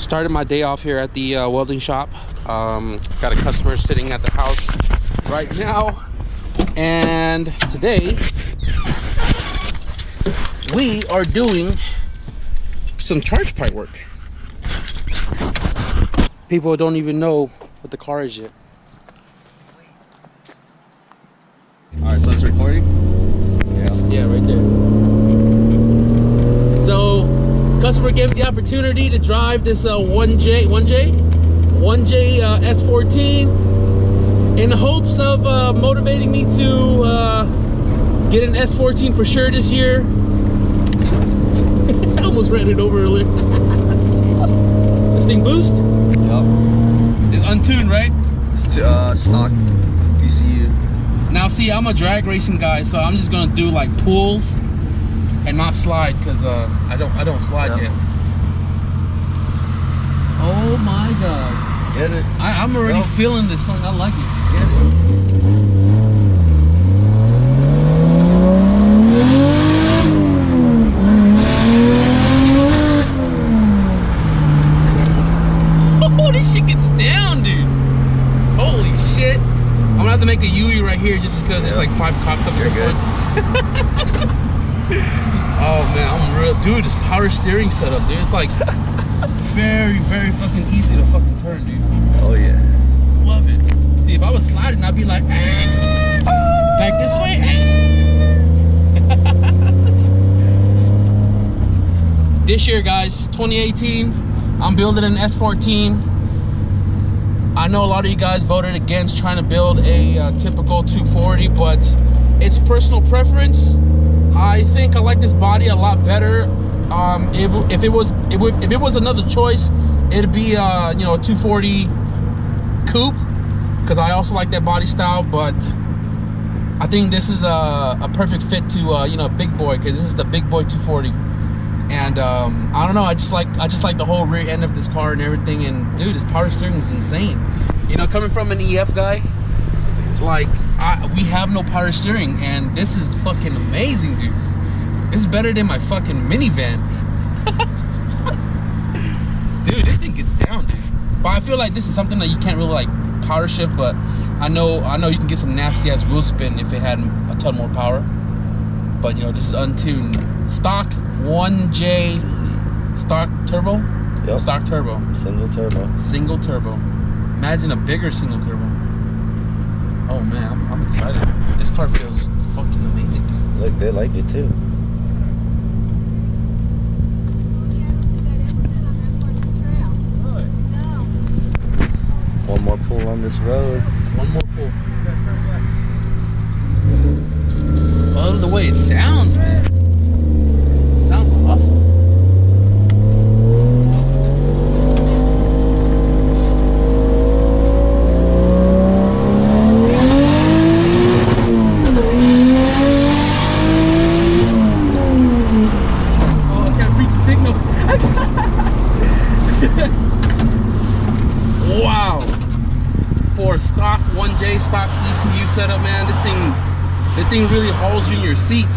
Started my day off here at the welding shop. Got a customer sitting at the house right now, and today we are doing some charge pipe work. People don't even know what the car is yet. Alright, so it's recording? Yeah, right there. So, customer gave me the opportunity to drive this 1J S14 in the hopes of motivating me to get an S14 for sure this year. I almost ran it over earlier. This thing boost? Yup. It's untuned, right? It's stock ECU. Now see, I'm a drag racing guy, so I'm just gonna do like pulls and not slide, because I don't slide yet. Oh my god. Get it. I'm already feeling this fun. I like it. Get it. Oh, this shit gets down, dude. Holy shit. I'm gonna have to make a Yui right here just because there's like 5 cops up here. Good. Oh man, I'm real, dude. This power steering setup, dude. It's like very, very fucking easy to fucking turn, dude. Oh yeah. Love it. See, if I was sliding, I'd be like, back this way. This year, guys, 2018, I'm building an S14. I know a lot of you guys voted against trying to build a typical 240, but it's personal preference. I think I like this body a lot better. If it was another choice, it'd be a 240 coupe, because I also like that body style. But I think this is a perfect fit to a big boy, because this is the big boy 240. And I don't know, I just like the whole rear end of this car and everything. And dude, this power steering is insane. Coming from an EF guy, like we have no power steering, and this is fucking amazing, dude. It's better than my fucking minivan. Dude, this thing gets down, dude. But I feel like this is something that you can't really like power shift, but I know you can get some nasty ass wheel spin if it had a ton more power. But this is untuned. Stock 1J stock turbo? Yep. Stock turbo. Single turbo. Single turbo. Imagine a bigger single turbo. Oh man, I'm excited. This car feels fucking amazing, dude. Look, they like it too. One more pull on this road. One more pull. I love the way it sounds, man. It sounds awesome. Oh, I can't reach the signal. Wow. For stock 1J stock ECU setup, man, this thing really holds you in your seat.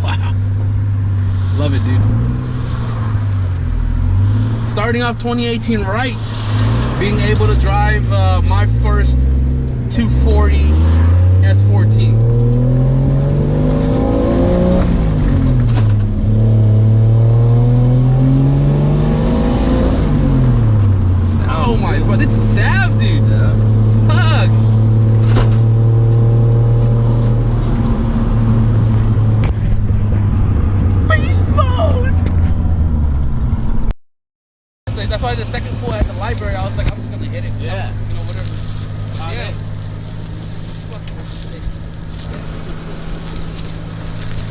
Wow. Love it, dude. Starting off 2018 right, being able to drive my first 240 S14. Oh my god, this is Sav, dude. Yeah. Fuck. Beast mode. That's why the second pull at the library, I was like, I'm just gonna hit it. Yeah. Whatever. Yeah.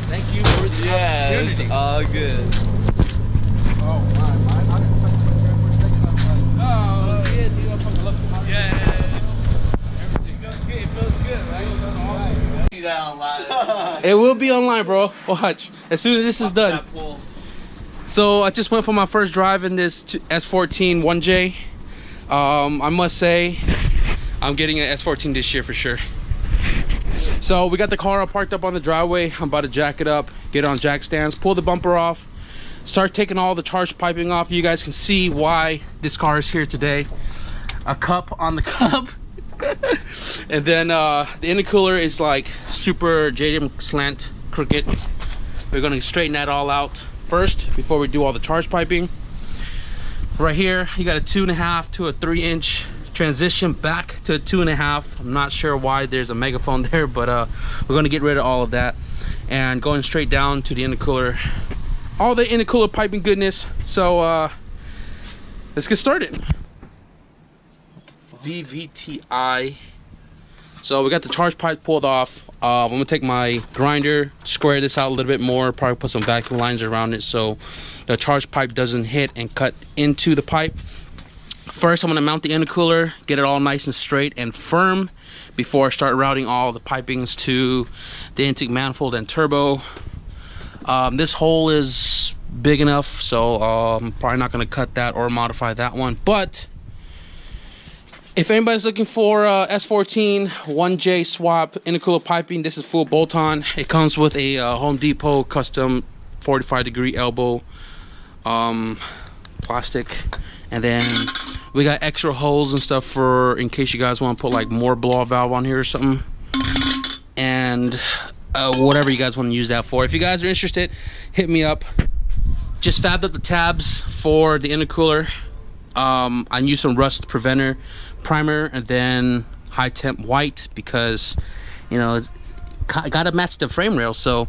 Thank you for the opportunity. It's all good. Oh my, I didn't expect to put for a second. I was like, oh yeah, dude, I fucking love the car. Everything. It feels good, right? See that online. It will be online, bro. Watch. As soon as this is done. So I just went for my first drive in this S14 1J. I must say, I'm getting an S14 this year for sure. So we got the car parked up on the driveway. I'm about to jack it up, get it on jack stands, pull the bumper off, start taking all the charge piping off. You guys can see why this car is here today. A cup on the cup. And then the intercooler is like super JDM slant crooked. We're gonna straighten that all out first before we do all the charge piping. Right here you got a 2.5 to a 3-inch transition back to a 2.5. I'm not sure why there's a megaphone there, but we're gonna get rid of all of that and going straight down to the intercooler, all the intercooler piping goodness. So let's get started. VVTI. So we got the charge pipe pulled off. I'm gonna take my grinder, square this out a little bit more, probably put some vacuum lines around it so the charge pipe doesn't hit and cut into the pipe. First, I'm gonna mount the intercooler, get it all nice and straight and firm before I start routing all the pipings to the intake manifold and turbo. This hole is big enough, so I'm probably not gonna cut that or modify that one. But if anybody's looking for S14 1J swap intercooler piping, this is full bolt-on. It comes with a Home Depot custom 45-degree elbow plastic, and then we got extra holes and stuff for in case you guys want to put like more blow-off valve on here or something, and whatever you guys want to use that for. If you guys are interested, hit me up. Just fabbed up the tabs for the intercooler. I used some rust preventer primer and then high temp white because, you know, it's gotta match the frame rail. So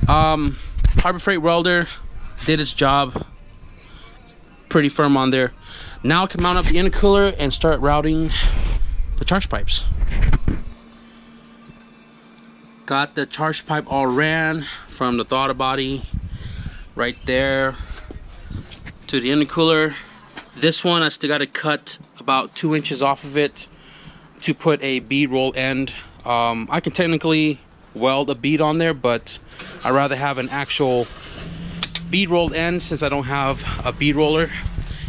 Harbor Freight welder did its job, pretty firm on there. Now I can mount up the intercooler and start routing the charge pipes. Got the charge pipe all ran from the throttle body right there to the intercooler. This one I still got to cut about 2 inches off of it to put a bead roll end. I can technically weld a bead on there, but I'd rather have an actual bead rolled end since I don't have a bead roller.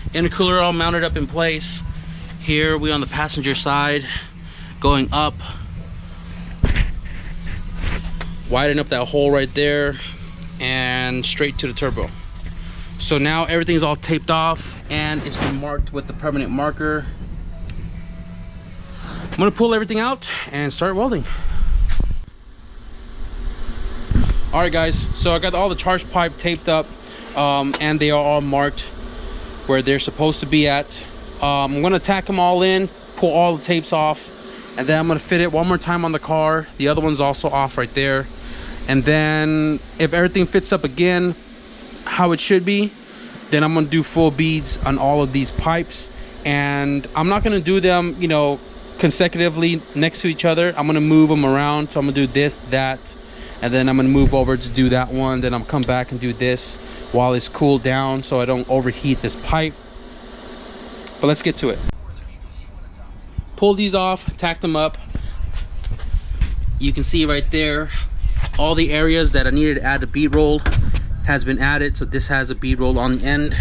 Intercooler all mounted up in place. Here we on the passenger side, going up, widen up that hole right there and straight to the turbo. So now everything's all taped off and it's been marked with the permanent marker. I'm gonna pull everything out and start welding. All right guys, so I got all the charge pipe taped up and they are all marked where they're supposed to be at. I'm gonna tack them all in, pull all the tapes off, and then I'm gonna fit it one more time on the car. The other one's also off right there. And then if everything fits up again how it should be, then I'm gonna do full beads on all of these pipes. And I'm not gonna do them, you know, consecutively next to each other. I'm gonna move them around. So I'm gonna do this, that, and then I'm gonna move over to do that one. Then I'm come back and do this while it's cooled down so I don't overheat this pipe. But let's get to it. Pull these off, tack them up. You can see right there all the areas that I needed to add a bead roll has been added. So this has a bead roll on the end.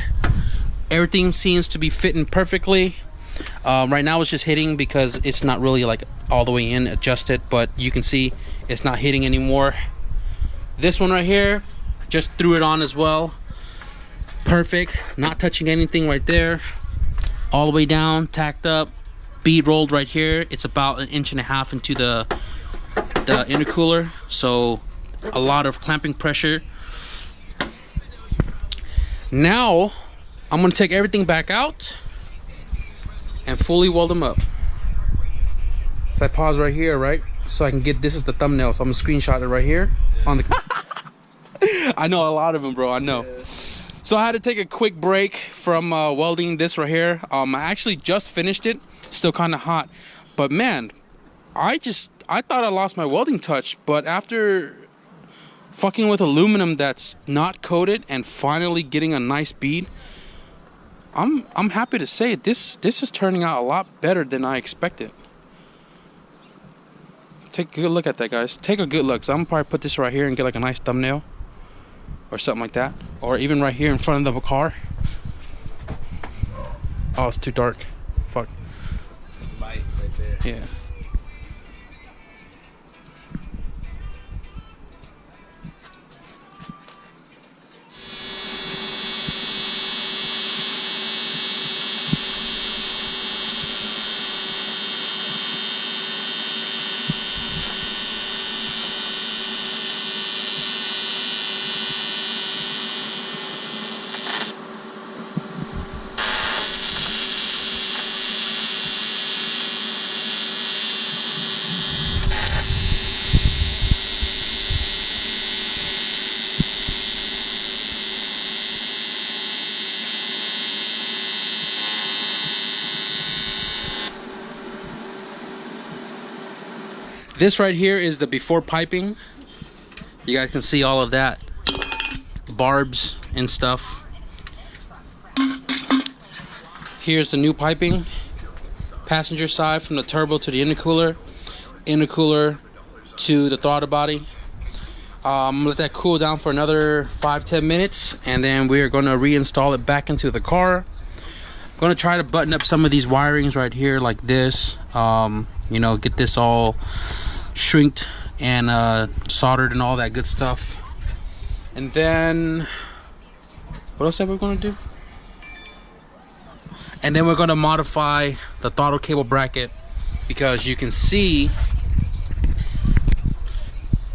Everything seems to be fitting perfectly. Right now it's just hitting because it's not really like all the way in adjusted, but you can see it's not hitting anymore. This one right here, just threw it on as well. Perfect, not touching anything right there. All the way down, tacked up, bead rolled right here. It's about 1.5 inches into the intercooler, so a lot of clamping pressure. Now I'm gonna take everything back out and fully weld them up. So I pause right here, right? So I can get, this is the thumbnail, so I'm gonna screenshot it right here on the I know a lot of them, bro, I know. Yeah. So I had to take a quick break from welding this right here. I actually just finished it, still kind of hot, but man, I thought I lost my welding touch, but after fucking with aluminum that's not coated and finally getting a nice bead, I'm happy to say this is turning out a lot better than I expected. Take a good look at that, guys. Take a good look. So I'm gonna probably put this right here and get like a nice thumbnail or something like that, or even right here in front of the car. Oh, it's too dark. Fuck. Light right there. Yeah. This right here is the before piping. You guys can see all of that, barbs and stuff. Here's the new piping, passenger side from the turbo to the intercooler, intercooler to the throttle body. I'm gonna let that cool down for another 5-10 minutes, and then we're gonna reinstall it back into the car. I'm gonna try to button up some of these wirings right here like this, you know, get this all shrinked and soldered and all that good stuff. And then what else are we gonna do? And then we're gonna modify the throttle cable bracket, because you can see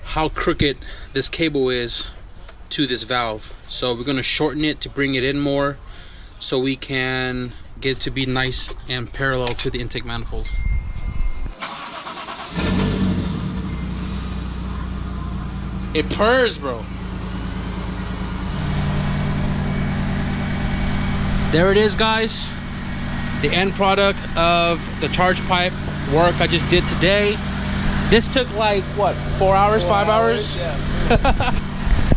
how crooked this cable is to this valve. So we're gonna shorten it to bring it in more, so we can get it to be nice and parallel to the intake manifold. It purrs, bro. There it is, guys. The end product of the charge pipe work I just did today. This took like, what, 4 hours, 5 hours? Yeah.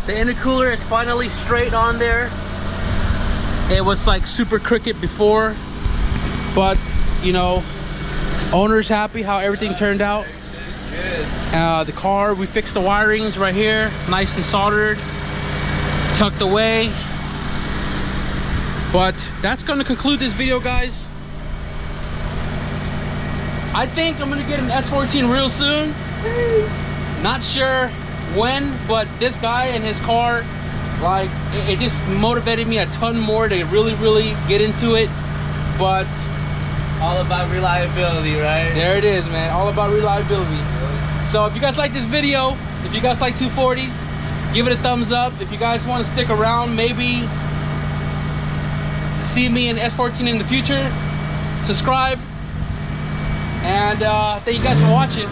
The intercooler is finally straight on there. It was like super crooked before, but you know, owner's happy how everything turned out. The car, we fixed the wirings right here, nice and soldered, tucked away. But that's going to conclude this video, guys. I think I'm gonna get an S14 real soon. Not sure when, but this guy and his car, like, it just motivated me a ton more to really get into it. But All about reliability, right? there it is, man. All about reliability. So if you guys like this video, if you guys like 240s, give it a thumbs up. If you guys want to stick around, maybe see me in S14 in the future, subscribe. And thank you guys for watching.